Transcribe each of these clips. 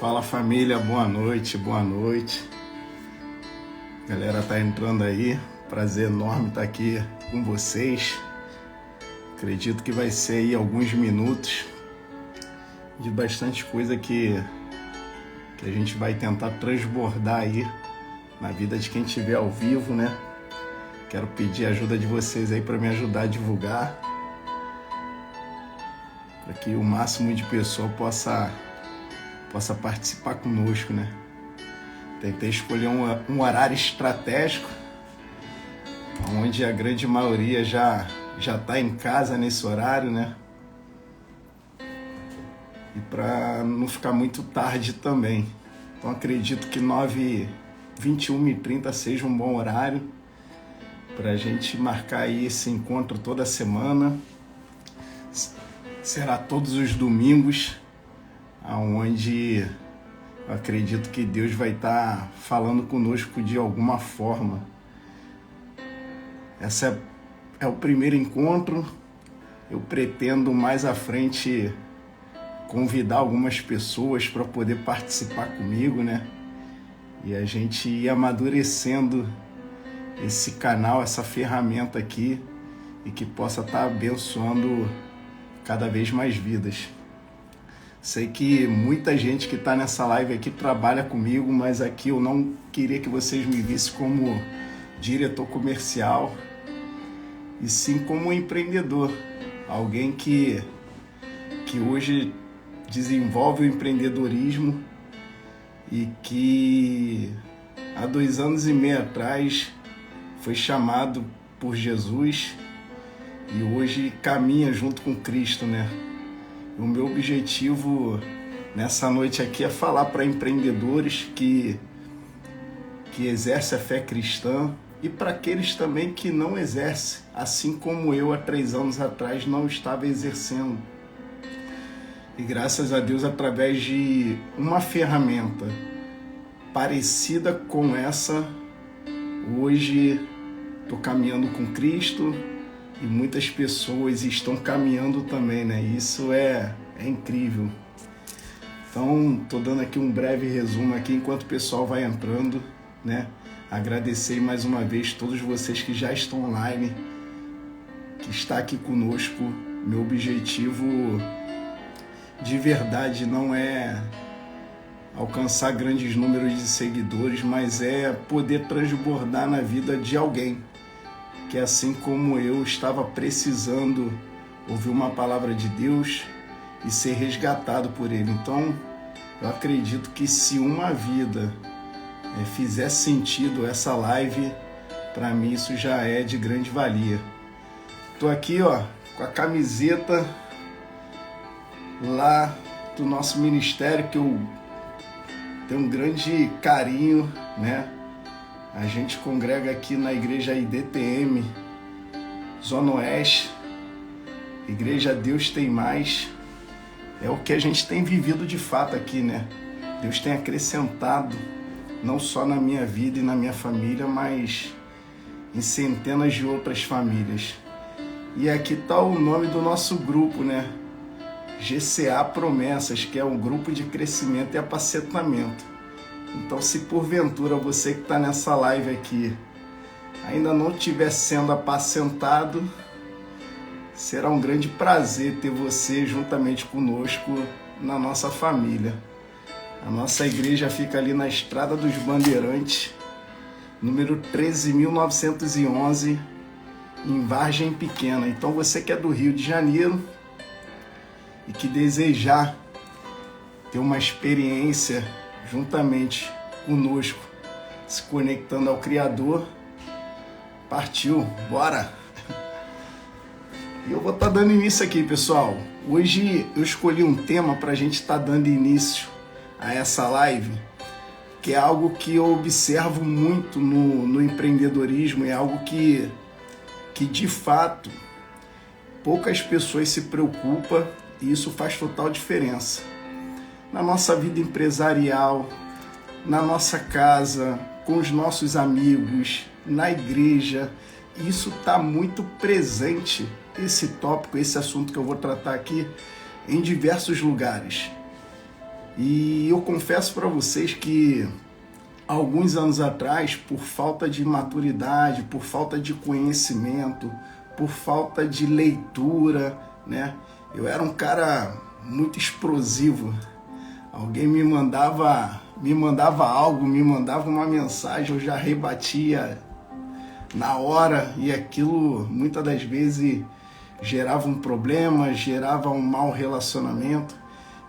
Fala família, boa noite, boa noite. Galera tá entrando aí, prazer enorme estar aqui com vocês. Acredito que vai ser aí alguns minutos de bastante coisa que a gente vai tentar transbordar aí na vida de quem estiver ao vivo, né? Quero pedir a ajuda de vocês aí para me ajudar a divulgar, para que o máximo de pessoas possa participar conosco, né? Tentei escolher um horário estratégico, onde a grande maioria já está em casa nesse horário, né? E para não ficar muito tarde também. Então acredito que 21h30 seja um bom horário para a gente marcar aí esse encontro toda semana. Será todos os domingos, onde eu acredito que Deus vai estar falando conosco de alguma forma. Esse é o primeiro encontro. Eu pretendo mais à frente convidar algumas pessoas para poder participar comigo, né? E a gente ir amadurecendo esse canal, essa ferramenta aqui, e que possa estar abençoando cada vez mais vidas. Sei que muita gente que está nessa live aqui trabalha comigo, mas aqui eu não queria que vocês me vissem como diretor comercial, e sim como empreendedor. Alguém que hoje desenvolve o empreendedorismo e que há 2 anos e meio atrás foi chamado por Jesus e hoje caminha junto com Cristo, né? O meu objetivo nessa noite aqui é falar para empreendedores que exercem a fé cristã e para aqueles também que não exercem, assim como eu há 3 anos atrás não estava exercendo. E graças a Deus, através de uma ferramenta parecida com essa, hoje estou caminhando com Cristo e muitas pessoas estão caminhando também, né? Isso é incrível. Então, estou dando aqui um breve resumo aqui enquanto o pessoal vai entrando, né? Agradecer mais uma vez todos vocês que já estão online, que está aqui conosco. Meu objetivo de verdade não é alcançar grandes números de seguidores, mas é poder transbordar na vida de alguém que, assim como eu, estava precisando ouvir uma palavra de Deus e ser resgatado por Ele. Então, eu acredito que se uma vida fizer sentido essa live, para mim isso já é de grande valia. Estou aqui, com a camiseta lá do nosso ministério, que eu tenho um grande carinho, né? A gente congrega aqui na igreja IDTM, Zona Oeste, Igreja Deus Tem Mais. É o que a gente tem vivido de fato aqui, né? Deus tem acrescentado, não só na minha vida e na minha família, mas em centenas de outras famílias. E aqui está o nome do nosso grupo, né? GCA Promessas, que é um grupo de crescimento e apacentamento. Então, se porventura você que está nessa live aqui ainda não estiver sendo apacentado, será um grande prazer ter você juntamente conosco na nossa família. A nossa igreja fica ali na Estrada dos Bandeirantes, número 13.911, em Vargem Pequena. Então, você que é do Rio de Janeiro e que desejar ter uma experiência juntamente conosco, se conectando ao Criador, partiu, bora! E eu vou estar dando início aqui, pessoal. Hoje eu escolhi um tema para a gente estar dando início a essa live, que é algo que eu observo muito no empreendedorismo, é algo que de fato poucas pessoas se preocupam, e isso faz total diferença na nossa vida empresarial, na nossa casa, com os nossos amigos, na igreja. Isso está muito presente, esse tópico, esse assunto que eu vou tratar aqui, em diversos lugares. E eu confesso para vocês que alguns anos atrás, por falta de maturidade, por falta de conhecimento, por falta de leitura, né? Eu era um cara muito explosivo. Alguém me mandava algo, me mandava uma mensagem, eu já rebatia na hora, e aquilo muitas das vezes gerava um problema, gerava um mau relacionamento.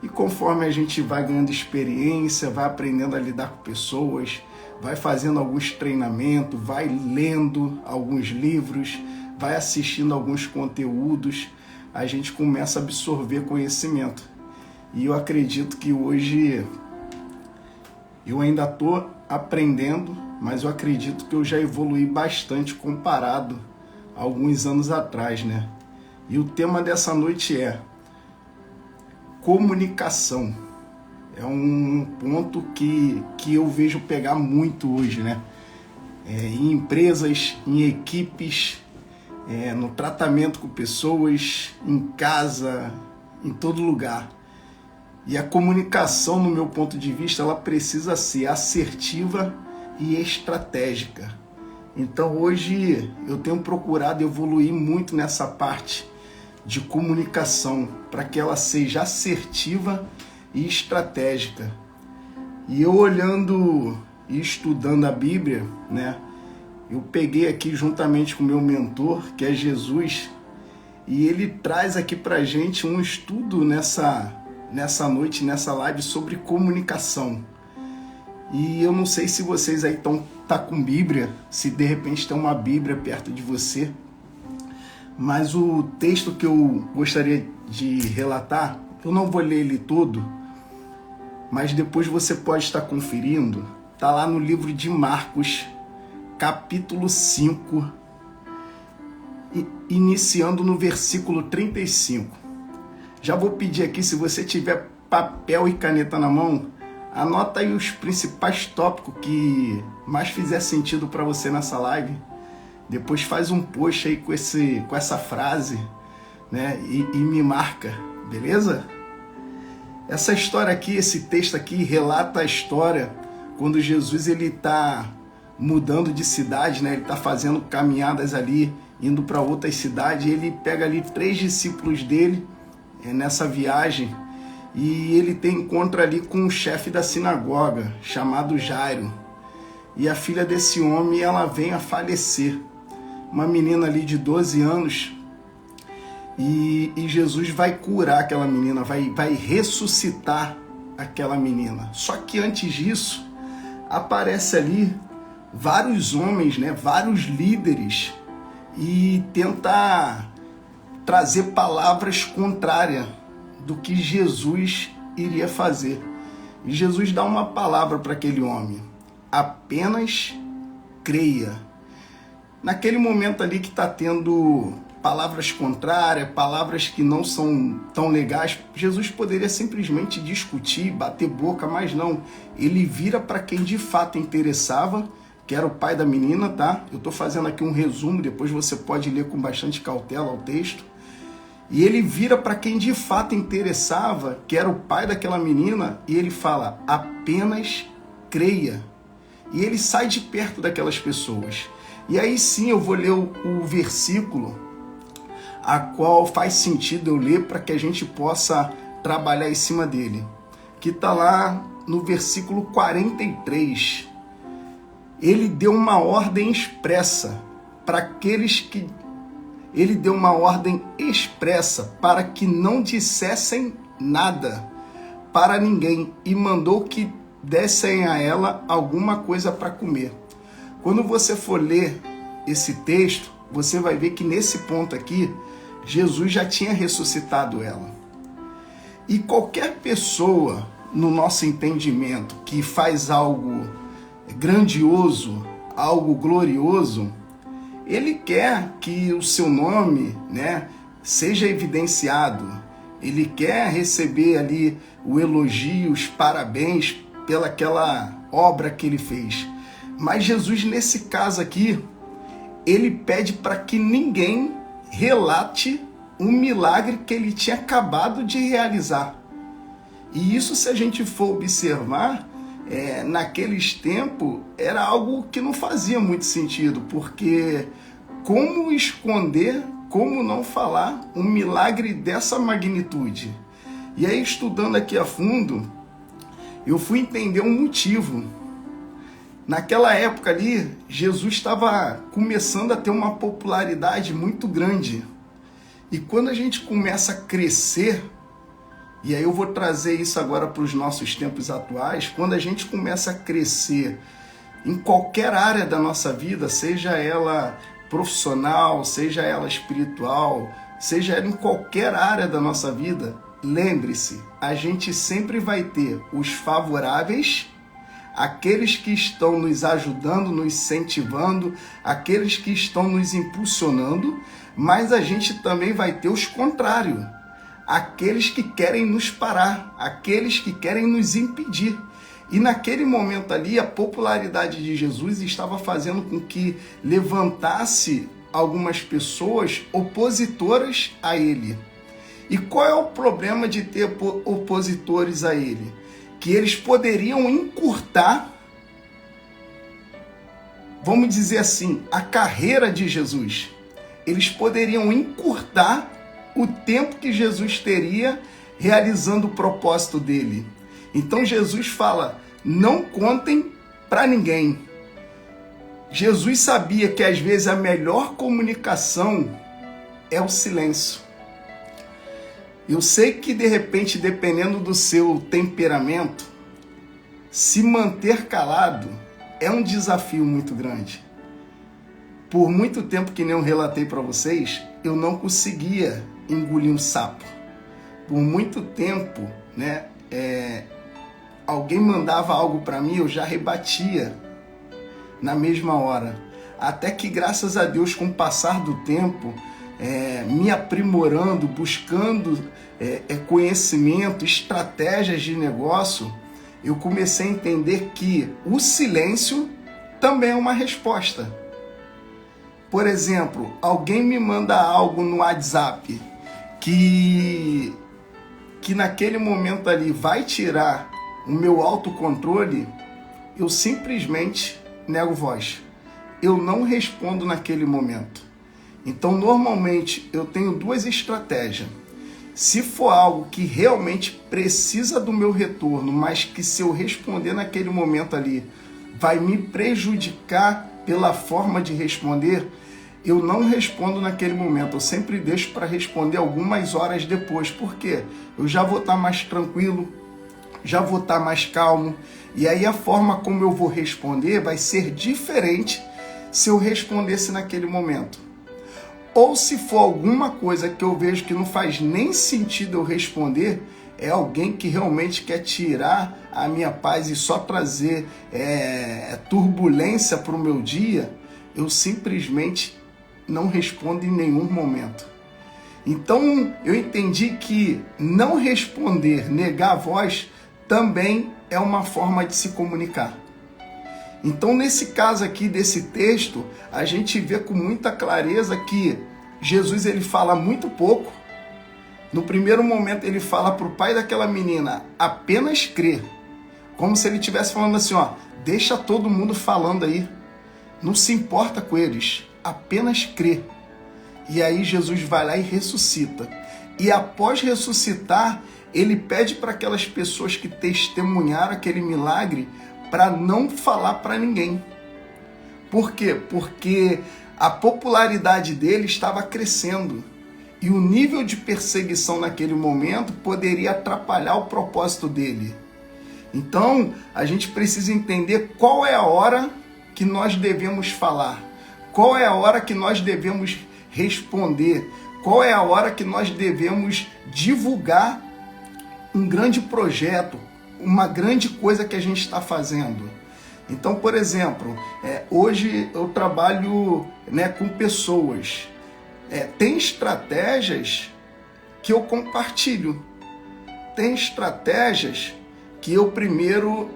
E conforme a gente vai ganhando experiência, vai aprendendo a lidar com pessoas, vai fazendo alguns treinamentos, vai lendo alguns livros, vai assistindo alguns conteúdos, a gente começa a absorver conhecimento. E eu acredito que hoje eu ainda estou aprendendo, mas eu acredito que eu já evoluí bastante comparado a alguns anos atrás, né? E o tema dessa noite é comunicação. É um ponto que eu vejo pegar muito hoje, né? Em empresas, em equipes, no tratamento com pessoas, em casa, em todo lugar. E a comunicação, no meu ponto de vista, ela precisa ser assertiva e estratégica. Então hoje eu tenho procurado evoluir muito nessa parte de comunicação, para que ela seja assertiva e estratégica. E eu olhando e estudando a Bíblia, né, eu peguei aqui juntamente com o meu mentor, que é Jesus, e ele traz aqui pra gente um estudo nessa noite, nessa live, sobre comunicação. E eu não sei se vocês aí tá com Bíblia, se de repente tem uma Bíblia perto de você, mas o texto que eu gostaria de relatar, eu não vou ler ele todo, mas depois você pode estar conferindo. Está lá no livro de Marcos, capítulo 5, iniciando no versículo 35. Já vou pedir aqui, se você tiver papel e caneta na mão, anota aí os principais tópicos que mais fizer sentido para você nessa live. Depois faz um post aí com essa frase, né? E me marca, beleza? Essa história aqui, esse texto aqui, relata a história quando Jesus ele está mudando de cidade, né? Ele está fazendo caminhadas ali, indo para outras cidades. Ele pega ali 3 discípulos dele nessa viagem, e ele encontra ali com um chefe da sinagoga chamado Jairo. E a filha desse homem, ela vem a falecer. Uma menina ali de 12 anos, e Jesus vai curar aquela menina, vai ressuscitar aquela menina. Só que antes disso, aparece ali vários homens, né, vários líderes, e tenta trazer palavras contrárias do que Jesus iria fazer. E Jesus dá uma palavra para aquele homem: apenas creia. Naquele momento ali que está tendo palavras contrárias, palavras que não são tão legais, Jesus poderia simplesmente discutir, bater boca, mas não. Ele vira para quem de fato interessava, que era o pai da menina, tá? Eu estou fazendo aqui um resumo, depois você pode ler com bastante cautela o texto. E ele vira para quem de fato interessava, que era o pai daquela menina, e ele fala: apenas creia. E ele sai de perto daquelas pessoas. E aí sim eu vou ler o versículo a qual faz sentido eu ler para que a gente possa trabalhar em cima dele, que está lá no versículo 43. Ele deu uma ordem expressa para aqueles que... Ele deu uma ordem expressa para que não dissessem nada para ninguém, e mandou que dessem a ela alguma coisa para comer. Quando você for ler esse texto, você vai ver que nesse ponto aqui, Jesus já tinha ressuscitado ela. E qualquer pessoa, no nosso entendimento, que faz algo grandioso, algo glorioso, ele quer que o seu nome, né, seja evidenciado. Ele quer receber ali o elogio, os parabéns pelaquela obra que ele fez. Mas Jesus, nesse caso aqui, ele pede para que ninguém relate um milagre que ele tinha acabado de realizar. E isso, se a gente for observar, naqueles tempos era algo que não fazia muito sentido, porque como esconder, como não falar um milagre dessa magnitude? E aí, estudando aqui a fundo, eu fui entender um motivo. Naquela época ali, Jesus estava começando a ter uma popularidade muito grande. E quando a gente começa a crescer, e aí eu vou trazer isso agora para os nossos tempos atuais, quando a gente começa a crescer em qualquer área da nossa vida, seja ela profissional, seja ela espiritual, seja ela em qualquer área da nossa vida, lembre-se, a gente sempre vai ter os favoráveis, aqueles que estão nos ajudando, nos incentivando, aqueles que estão nos impulsionando, mas a gente também vai ter os contrários, aqueles que querem nos parar, aqueles que querem nos impedir. E naquele momento ali, a popularidade de Jesus estava fazendo com que levantasse algumas pessoas opositoras a ele. E qual é o problema de ter opositores a ele? Que eles poderiam encurtar, vamos dizer assim, a carreira de Jesus. Eles poderiam encurtar o tempo que Jesus teria realizando o propósito dele. Então Jesus fala, não contem para ninguém. Jesus sabia que às vezes a melhor comunicação é o silêncio. Eu sei que de repente, dependendo do seu temperamento, se manter calado é um desafio muito grande. Por muito tempo, que nem eu relatei para vocês, eu não conseguia engolir um sapo. Por muito tempo, né, alguém mandava algo para mim, eu já rebatia na mesma hora. Até que, graças a Deus, com o passar do tempo, me aprimorando, buscando conhecimento, estratégias de negócio, eu comecei a entender que o silêncio também é uma resposta. Por exemplo, alguém me manda algo no WhatsApp que naquele momento ali vai tirar o meu autocontrole, eu simplesmente nego voz. Eu não respondo naquele momento. Então, normalmente, eu tenho duas estratégias. Se for algo que realmente precisa do meu retorno, mas que se eu responder naquele momento ali vai me prejudicar pela forma de responder, eu não respondo naquele momento. Eu sempre deixo para responder algumas horas depois. Por quê? Eu já vou estar mais tranquilo, já vou estar mais calmo. E aí a forma como eu vou responder vai ser diferente se eu respondesse naquele momento. Ou se for alguma coisa que eu vejo que não faz nem sentido eu responder, é alguém que realmente quer tirar a minha paz e só trazer turbulência para o meu dia, eu simplesmente não respondo em nenhum momento. Então eu entendi que não responder, negar a voz, também é uma forma de se comunicar. Então, nesse caso aqui, desse texto, a gente vê com muita clareza que Jesus ele fala muito pouco. No primeiro momento, ele fala para o pai daquela menina, apenas crer. Como se ele estivesse falando assim, ó, deixa todo mundo falando aí. Não se importa com eles, apenas crer. E aí Jesus vai lá e ressuscita. E após ressuscitar, ele pede para aquelas pessoas que testemunharam aquele milagre para não falar para ninguém. Por quê? Porque a popularidade dele estava crescendo e o nível de perseguição naquele momento poderia atrapalhar o propósito dele. Então, a gente precisa entender qual é a hora que nós devemos falar, qual é a hora que nós devemos responder, qual é a hora que nós devemos divulgar um grande projeto, uma grande coisa que a gente está fazendo. Então, por exemplo, hoje eu trabalho com pessoas. Tem estratégias que eu compartilho. Tem estratégias que eu primeiro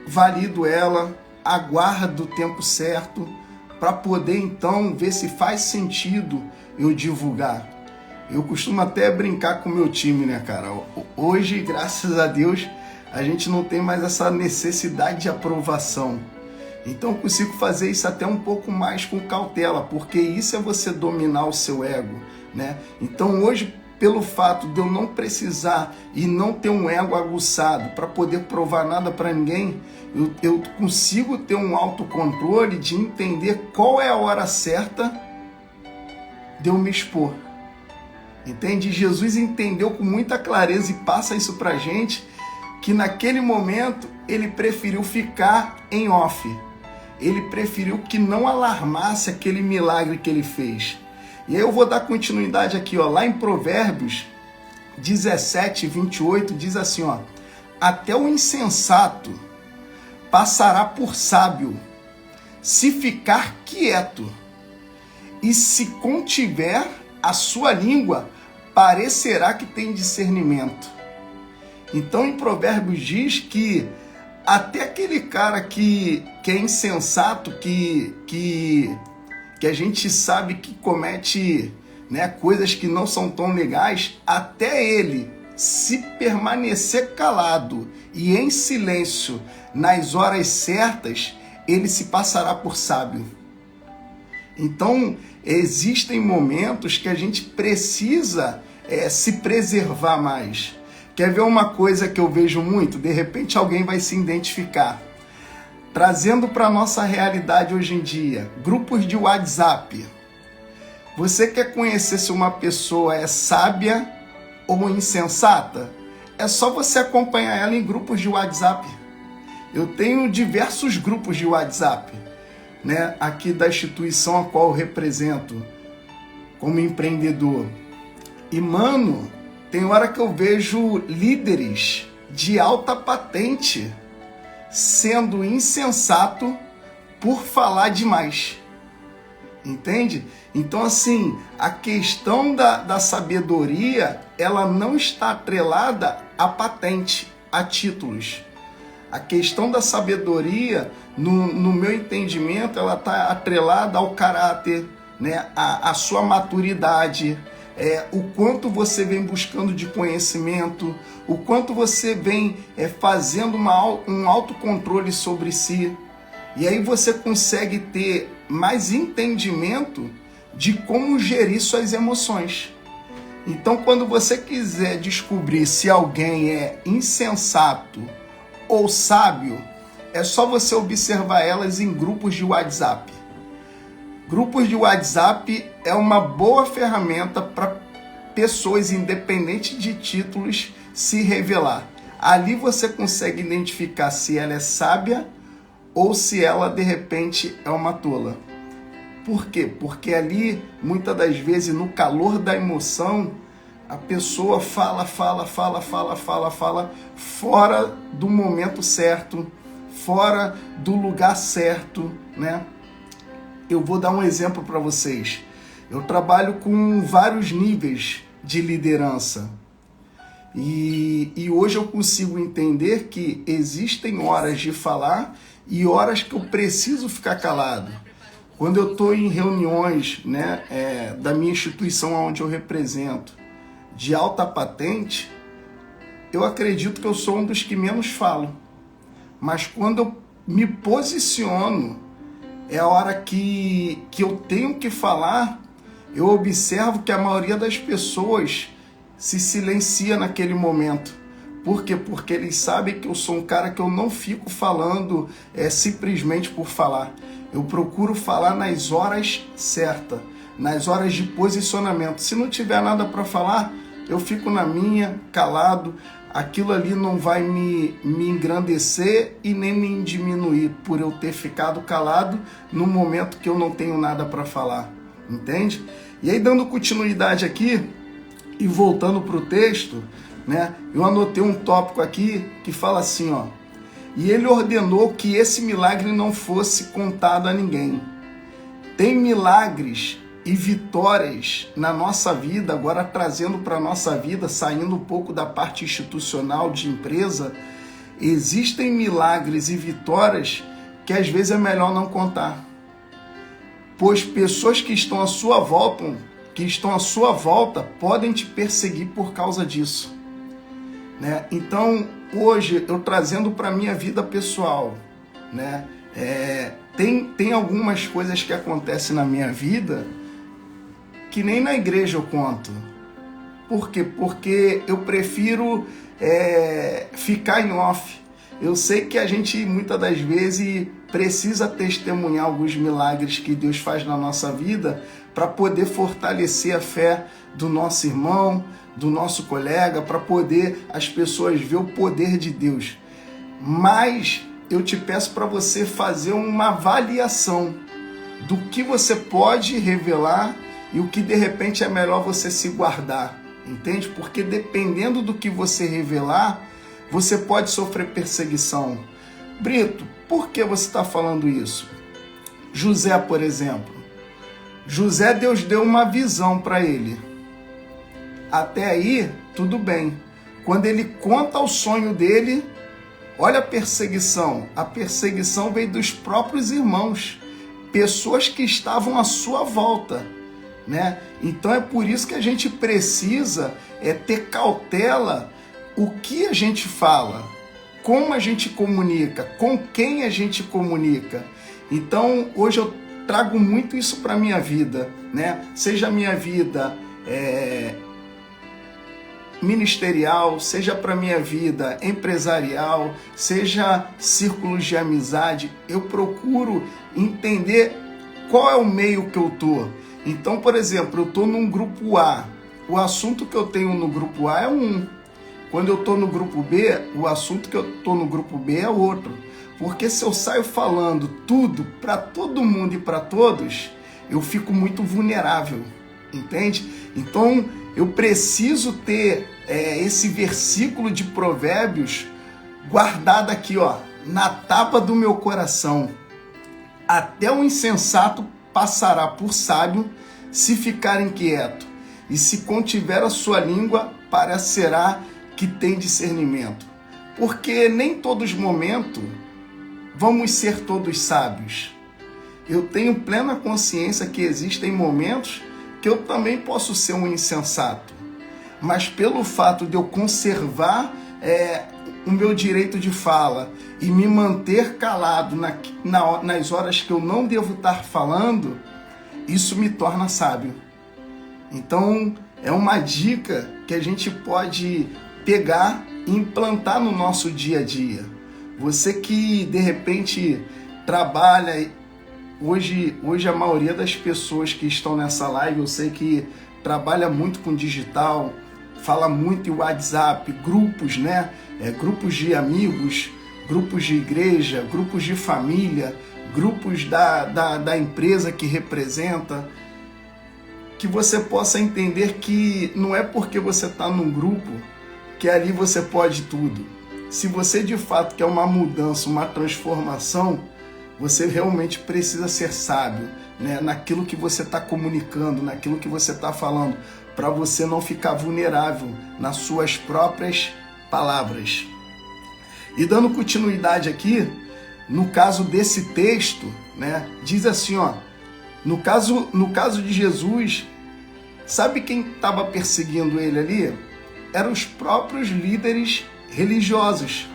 valido ela, aguardo o tempo certo, para poder então ver se faz sentido eu divulgar. Eu costumo até brincar com o meu time, né, cara? Hoje, graças a Deus, a gente não tem mais essa necessidade de aprovação. Então eu consigo fazer isso até um pouco mais com cautela, porque isso é você dominar o seu ego, né? Então hoje, pelo fato de eu não precisar e não ter um ego aguçado para poder provar nada para ninguém, eu consigo ter um autocontrole de entender qual é a hora certa de eu me expor. Entende? Jesus entendeu com muita clareza e passa isso pra gente, que naquele momento ele preferiu ficar em off. Ele preferiu que não alarmasse aquele milagre que ele fez. E aí eu vou dar continuidade aqui, ó, lá em Provérbios 17, 28, diz assim, ó: até o insensato passará por sábio, se ficar quieto, e se contiver a sua língua, parecerá que tem discernimento. Então em Provérbios diz que até aquele cara que é insensato, que a gente sabe que comete, né, coisas que não são tão legais, até ele, se permanecer calado e em silêncio nas horas certas, ele se passará por sábio. Então, existem momentos que a gente precisa se preservar mais. Quer ver uma coisa que eu vejo muito? De repente alguém vai se identificar. Trazendo para a nossa realidade hoje em dia, grupos de WhatsApp. Você quer conhecer se uma pessoa é sábia ou insensata? É só você acompanhar ela em grupos de WhatsApp. Eu tenho diversos grupos de WhatsApp, né, aqui da instituição a qual eu represento como empreendedor. E, mano, tem hora que eu vejo líderes de alta patente sendo insensato por falar demais. Entende? Então, assim, a questão da sabedoria, ela não está atrelada a patente, a títulos. A questão da sabedoria, no meu entendimento, ela está atrelada ao caráter, né? A sua maturidade, o quanto você vem buscando de conhecimento, o quanto você vem fazendo um autocontrole sobre si. E aí você consegue ter mais entendimento de como gerir suas emoções. Então, quando você quiser descobrir se alguém é insensato ou sábio, é só você observar elas em grupos de WhatsApp. Grupos de WhatsApp é uma boa ferramenta para pessoas, independente de títulos, se revelar. Ali você consegue identificar se ela é sábia ou se ela, de repente, é uma tola. Por quê? Porque ali, muitas das vezes, no calor da emoção, a pessoa fala fora do momento certo, fora do lugar certo, né? Eu vou dar um exemplo para vocês. Eu trabalho com vários níveis de liderança. E hoje eu consigo entender que existem horas de falar e horas que eu preciso ficar calado. Quando eu estou em reuniões, né, da minha instituição onde eu represento, de alta patente, eu acredito que eu sou um dos que menos falo. Mas quando eu me posiciono, é a hora que eu tenho que falar, eu observo que a maioria das pessoas se silencia naquele momento. Por quê? Porque eles sabem que eu sou um cara que eu não fico falando simplesmente por falar. Eu procuro falar nas horas certas, nas horas de posicionamento. Se não tiver nada para falar, eu fico na minha, calado. Aquilo ali não vai me engrandecer e nem me diminuir por eu ter ficado calado no momento que eu não tenho nada para falar. Entende? E aí, dando continuidade aqui e voltando para o texto, né, eu anotei um tópico aqui que fala assim, ó: e ele ordenou que esse milagre não fosse contado a ninguém. Tem milagres e vitórias na nossa vida, agora trazendo para a nossa vida, saindo um pouco da parte institucional de empresa, existem milagres e vitórias que às vezes é melhor não contar. Pois pessoas que estão à sua volta que estão à sua volta podem te perseguir por causa disso, né? Então, hoje, eu trazendo para a minha vida pessoal, né? Tem algumas coisas que acontecem na minha vida que nem na igreja eu conto. Por quê? Porque eu prefiro ficar em off. Eu sei que a gente, muitas das vezes, precisa testemunhar alguns milagres que Deus faz na nossa vida para poder fortalecer a fé do nosso irmão, do nosso colega, para poder as pessoas ver o poder de Deus. Mas eu te peço para você fazer uma avaliação do que você pode revelar e o que de repente é melhor você se guardar, entende? Porque dependendo do que você revelar, você pode sofrer perseguição. Brito, por que você está falando isso? José, por exemplo. José, Deus deu uma visão para ele. Até aí, tudo bem. Quando ele conta o sonho dele, olha a perseguição. A perseguição veio dos próprios irmãos, pessoas que estavam à sua volta, né? Então é por isso que a gente precisa ter cautela o que a gente fala, como a gente comunica, com quem a gente comunica. Então hoje eu trago muito isso para a minha vida, né? Seja a minha vida ministerial, seja para minha vida empresarial, seja círculos de amizade, eu procuro entender qual é o meio que eu tô. Então, por exemplo, eu tô num grupo A, o assunto que eu tenho no grupo A é um. Quando eu tô no grupo B, o assunto que eu tô no grupo B é outro. Porque se eu saio falando tudo para todo mundo e para todos, eu fico muito vulnerável, entende? Então, eu preciso ter esse versículo de Provérbios guardado aqui, ó, na tapa do meu coração. Até o insensato passará por sábio se ficar inquieto, e se contiver a sua língua, parecerá que tem discernimento. Porque nem todos os momentos vamos ser todos sábios. Eu tenho plena consciência que existem momentos que eu também posso ser um insensato. Mas pelo fato de eu conservar o meu direito de fala e me manter calado nas horas que eu não devo estar falando, isso me torna sábio. Então, é uma dica que a gente pode pegar e implantar no nosso dia a dia. Você que, de repente, trabalha... Hoje a maioria das pessoas que estão nessa live, eu sei que trabalha muito com digital, fala muito em WhatsApp, grupos, né? Grupos de amigos, grupos de igreja, grupos de família, grupos da empresa que representa, que você possa entender que não é porque você está num grupo que ali você pode tudo. Se você de fato quer uma mudança, uma transformação, você realmente precisa ser sábio, né? Naquilo que você está comunicando, naquilo que você está falando, para você não ficar vulnerável nas suas próprias palavras. E dando continuidade aqui, no caso desse texto, né, diz assim, ó, no caso de Jesus, sabe quem estava perseguindo ele ali? Eram os próprios líderes religiosos.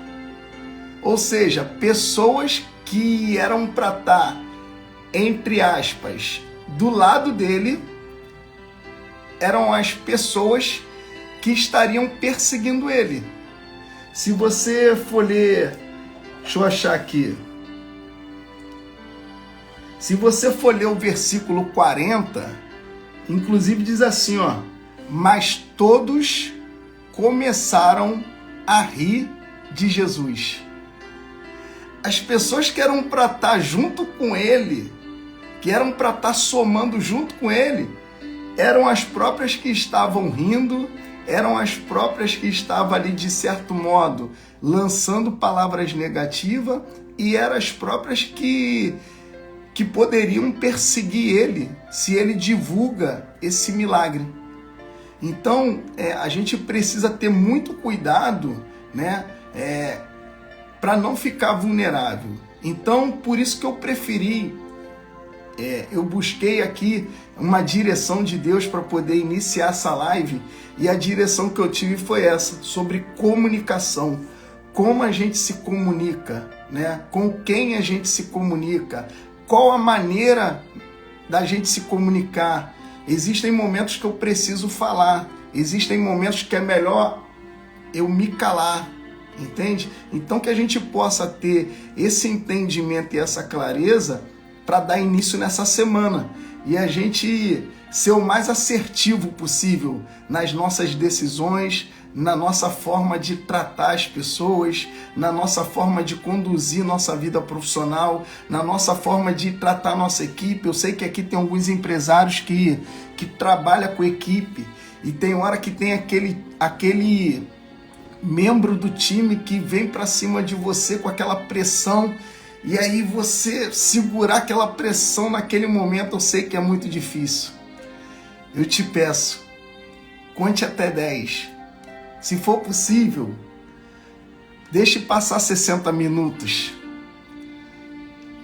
Ou seja, pessoas que eram para estar, entre aspas, do lado dele, eram as pessoas que estariam perseguindo ele. Se você for ler, deixa eu achar aqui. Se você for ler o versículo 40, inclusive diz assim, ó, mas todos começaram a rir de Jesus. As pessoas que eram para estar junto com ele, que eram para estar somando junto com ele, eram as próprias que estavam rindo, eram as próprias que estavam ali, de certo modo, lançando palavras negativas, e eram as próprias que poderiam perseguir ele, se ele divulga esse milagre. Então, a gente precisa ter muito cuidado, né, para não ficar vulnerável. Então, por isso que eu preferi eu busquei aqui uma direção de Deus para poder iniciar essa live, e a direção que eu tive foi essa, sobre comunicação. Como a gente se comunica, né? Com quem a gente se comunica, qual a maneira da gente se comunicar. Existem momentos que eu preciso falar, existem momentos que é melhor eu me calar, entende? Então que a gente possa ter esse entendimento e essa clareza para dar início nessa semana e a gente ser o mais assertivo possível nas nossas decisões, na nossa forma de tratar as pessoas, na nossa forma de conduzir nossa vida profissional, na nossa forma de tratar nossa equipe. Eu sei que aqui tem alguns empresários que trabalham com equipe e tem hora que tem aquele membro do time que vem para cima de você com aquela pressão, e aí você segurar aquela pressão naquele momento, eu sei que é muito difícil. Eu te peço, conte até 10. Se for possível, deixe passar 60 minutos.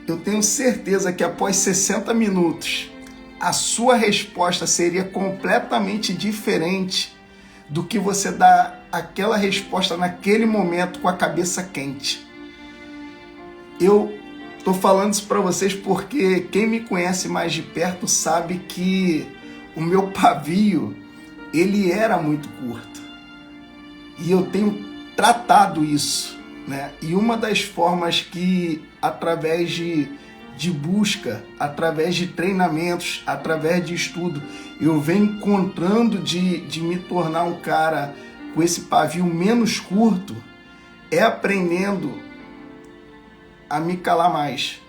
Eu tenho certeza que após 60 minutos, a sua resposta seria completamente diferente do que você dá aquela resposta naquele momento com a cabeça quente. Eu tô falando isso para vocês porque quem me conhece mais de perto sabe que o meu pavio, ele era muito curto. E eu tenho tratado isso, né? E uma das formas que, através de busca, através de treinamentos, através de estudo, eu venho encontrando de me tornar um cara com esse pavio menos curto, é aprendendo a me calar mais.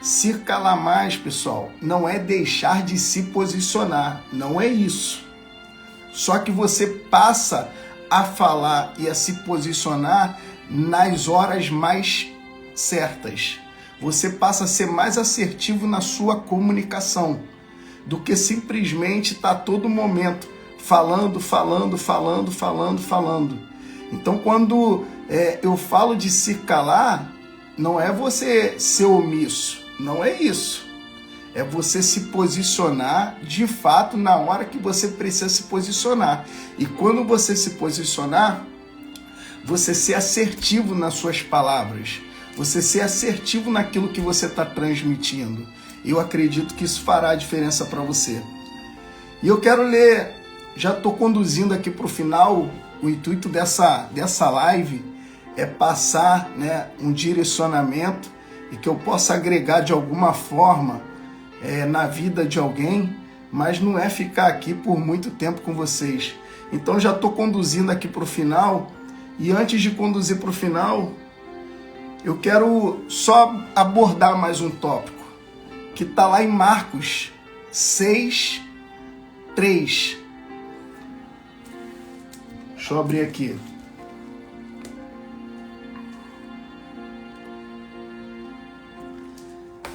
Se calar mais, pessoal, não é deixar de se posicionar, não é isso. Só que você passa a falar e a se posicionar nas horas mais certas. Você passa a ser mais assertivo na sua comunicação do que simplesmente estar todo momento falando. Então, quando eu falo de se calar, não é você ser omisso, não é isso. É você se posicionar de fato na hora que você precisa se posicionar. E quando você se posicionar, você ser assertivo nas suas palavras, você ser assertivo naquilo que você está transmitindo. Eu acredito que isso fará a diferença para você. E eu quero ler, já estou conduzindo aqui para o final, o intuito dessa live é passar, né, um direcionamento e que eu possa agregar de alguma forma na vida de alguém, mas não é ficar aqui por muito tempo com vocês. Então já estou conduzindo aqui para o final, e antes de conduzir para o final, eu quero só abordar mais um tópico, que está lá em Marcos 6, 3. Deixa eu abrir aqui.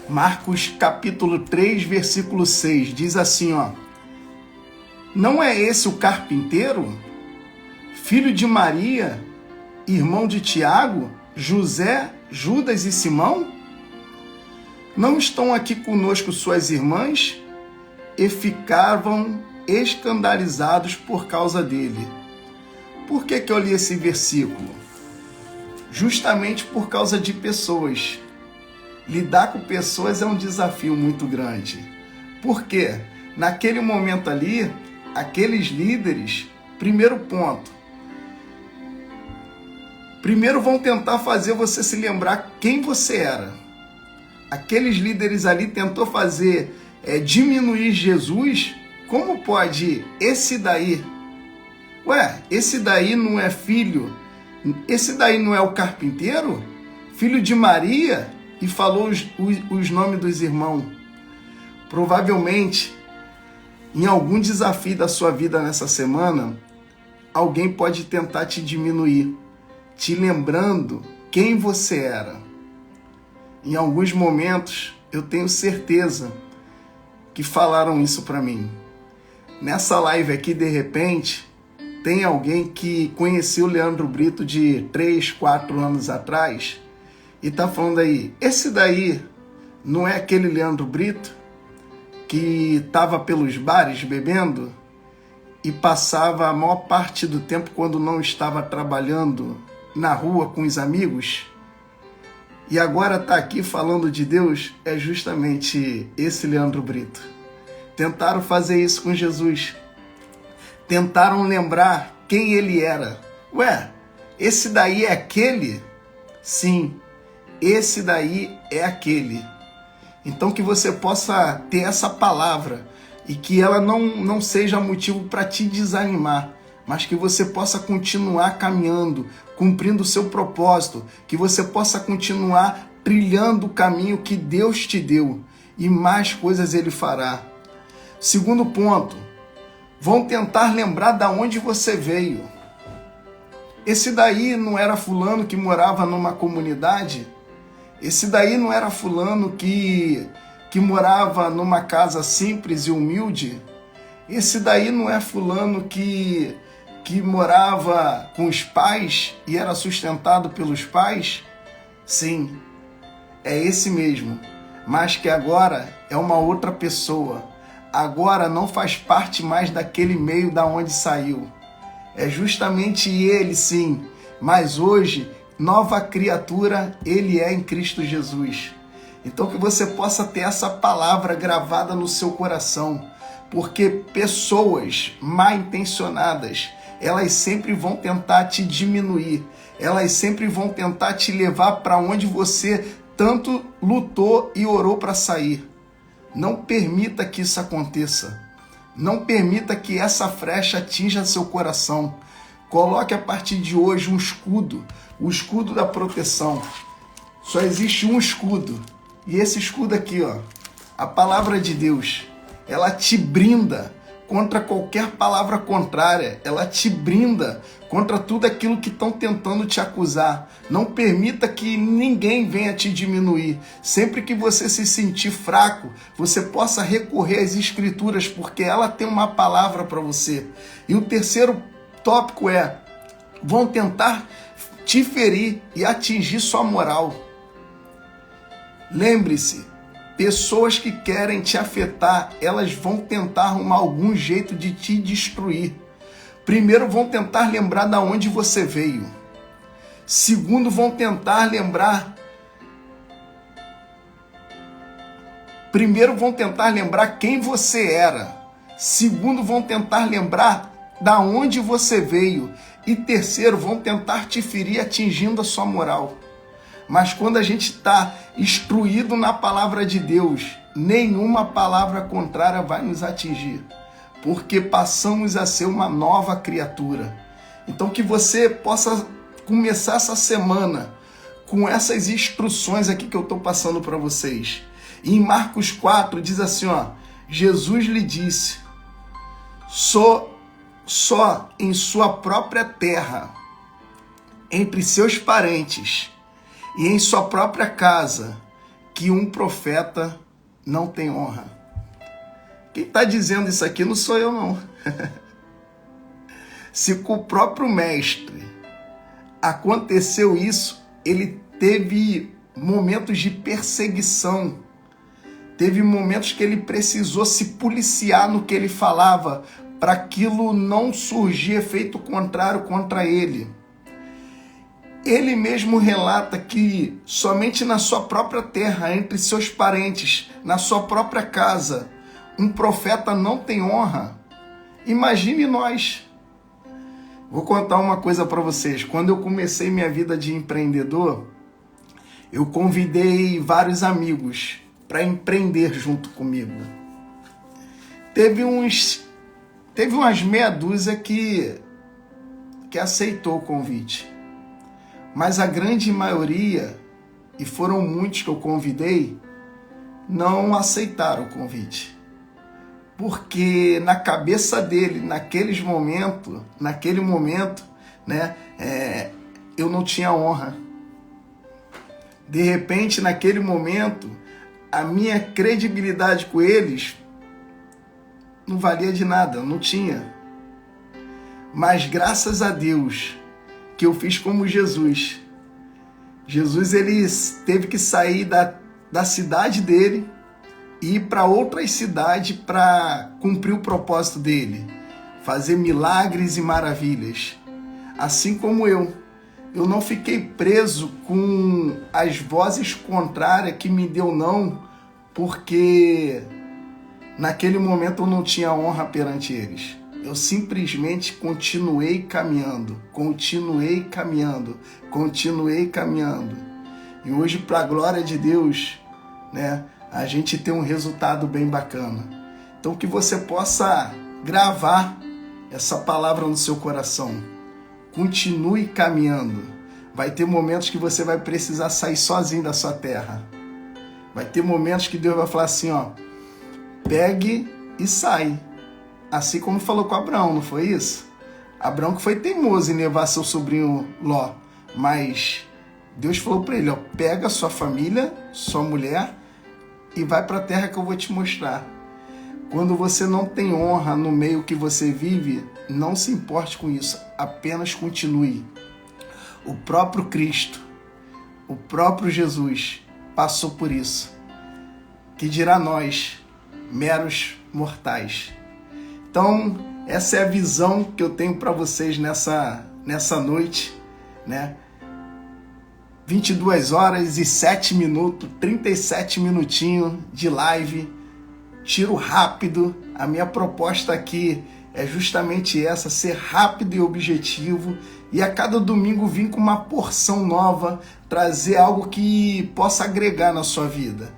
Marcos capítulo 3, versículo 6, diz assim, ó: não é esse o carpinteiro, filho de Maria, irmão de Tiago, José, Judas e Simão? Não estão aqui conosco suas irmãs? E ficavam escandalizados por causa dele. Por que eu li esse versículo? Justamente por causa de pessoas. Lidar com pessoas é um desafio muito grande. Por quê? Naquele momento ali, aqueles líderes, primeiro ponto, primeiro vão tentar fazer você se lembrar quem você era. Aqueles líderes ali tentou fazer diminuir Jesus. Como pode esse daí? Ué, esse daí não é filho? Esse daí não é o carpinteiro? Filho de Maria? E falou os nomes dos irmãos. Provavelmente, em algum desafio da sua vida nessa semana, alguém pode tentar te diminuir, te lembrando quem você era. Em alguns momentos, eu tenho certeza que falaram isso para mim. Nessa live aqui, de repente, tem alguém que conheceu o Leandro Brito de 3, 4 anos atrás e tá falando aí, esse daí não é aquele Leandro Brito? que estava pelos bares bebendo e passava a maior parte do tempo, quando não estava trabalhando, na rua com os amigos, e agora está aqui falando de Deus, é justamente esse Leandro Brito. Tentaram fazer isso com Jesus. Tentaram lembrar quem ele era. Ué, esse daí é aquele? Sim, esse daí é aquele. Então que você possa ter essa palavra e que ela não seja motivo para te desanimar, mas que você possa continuar caminhando, cumprindo o seu propósito, que você possa continuar trilhando o caminho que Deus te deu, e mais coisas Ele fará. Segundo ponto, vão tentar lembrar de onde você veio. Esse daí não era fulano que morava numa comunidade? Esse daí não era fulano que morava numa casa simples e humilde? Esse daí não é fulano que morava com os pais e era sustentado pelos pais? Sim, é esse mesmo, mas que agora é uma outra pessoa. Agora não faz parte mais daquele meio da onde saiu. É justamente ele, sim, mas hoje, nova criatura, ele é em Cristo Jesus. Então que você possa ter essa palavra gravada no seu coração, porque pessoas mal intencionadas, elas sempre vão tentar te diminuir, elas sempre vão tentar te levar para onde você tanto lutou e orou para sair. Não permita que isso aconteça. Não permita que essa flecha atinja seu coração. Coloque a partir de hoje um escudo, o escudo da proteção. Só existe um escudo. E esse escudo aqui, ó, a palavra de Deus, ela te brinda contra qualquer palavra contrária. Ela te brinda contra tudo aquilo que estão tentando te acusar. Não permita que ninguém venha te diminuir. Sempre que você se sentir fraco, você possa recorrer às Escrituras, porque ela tem uma palavra para você. E o terceiro tópico é: vão tentar te ferir e atingir sua moral. Lembre-se, pessoas que querem te afetar, elas vão tentar arrumar algum jeito de te destruir. Primeiro, vão tentar lembrar de onde você veio. Segundo, vão tentar lembrar... Primeiro, vão tentar lembrar quem você era. Segundo, vão tentar lembrar da onde você veio. E terceiro, vão tentar te ferir atingindo a sua moral. Mas quando a gente está instruído na palavra de Deus, nenhuma palavra contrária vai nos atingir, porque passamos a ser uma nova criatura. Então que você possa começar essa semana com essas instruções aqui que eu estou passando para vocês. E em Marcos 4 diz assim, ó: Jesus lhe disse: só em sua própria terra, entre seus parentes e em sua própria casa, que um profeta não tem honra. Quem está dizendo isso aqui não sou eu, não. Se com o próprio mestre aconteceu isso, ele teve momentos de perseguição, teve momentos que ele precisou se policiar no que ele falava, para aquilo não surgir efeito contrário contra ele. Ele mesmo relata que somente na sua própria terra, entre seus parentes, na sua própria casa, um profeta não tem honra. Imagine nós. Vou contar uma coisa para vocês. Quando eu comecei minha vida de empreendedor, eu convidei vários amigos para empreender junto comigo. Teve umas meia dúzia que aceitou o convite. Mas a grande maioria, e foram muitos que eu convidei, não aceitaram o convite. Porque na cabeça dele, naquele momento, né, eu não tinha honra. De repente, naquele momento, a minha credibilidade com eles não valia de nada, eu não tinha. Mas graças a Deus que eu fiz como Jesus. Jesus, ele teve que sair da cidade dele, e ir para outras cidades para cumprir o propósito dele, fazer milagres e maravilhas. Assim como eu não fiquei preso com as vozes contrárias que me deu não, porque naquele momento eu não tinha honra perante eles. Eu simplesmente continuei caminhando. E hoje, para a glória de Deus, né, a gente tem um resultado bem bacana. Então, que você possa gravar essa palavra no seu coração. Continue caminhando. Vai ter momentos que você vai precisar sair sozinho da sua terra. Vai ter momentos que Deus vai falar assim, ó, pegue e sai. Assim como falou com Abraão, não foi isso? Abraão que foi teimoso em levar seu sobrinho Ló, mas Deus falou para ele, ó, pega sua família, sua mulher e vai para a terra que eu vou te mostrar. Quando você não tem honra no meio que você vive, não se importe com isso, apenas continue. O próprio Cristo, o próprio Jesus passou por isso. Que dirá nós, meros mortais. Então, essa é a visão que eu tenho para vocês nessa noite, né? 22 horas e 7 minutos, 37 minutinhos de live, tiro rápido. A minha proposta aqui é justamente essa, ser rápido e objetivo, e a cada domingo vir com uma porção nova, trazer algo que possa agregar na sua vida.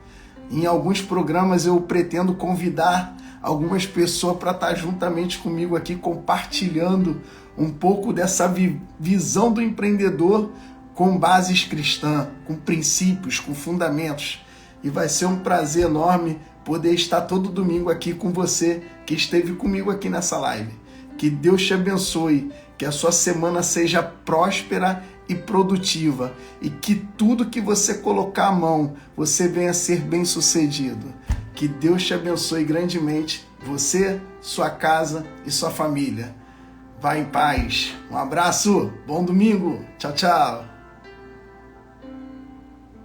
Em alguns programas eu pretendo convidar algumas pessoas para estar juntamente comigo aqui, compartilhando um pouco dessa visão do empreendedor com bases cristãs, com princípios, com fundamentos. E vai ser um prazer enorme poder estar todo domingo aqui com você que esteve comigo aqui nessa live. Que Deus te abençoe, que a sua semana seja próspera e produtiva, e que tudo que você colocar a mão, você venha a ser bem-sucedido. Que Deus te abençoe grandemente, você, sua casa e sua família. Vá em paz. Um abraço, bom domingo. Tchau, tchau.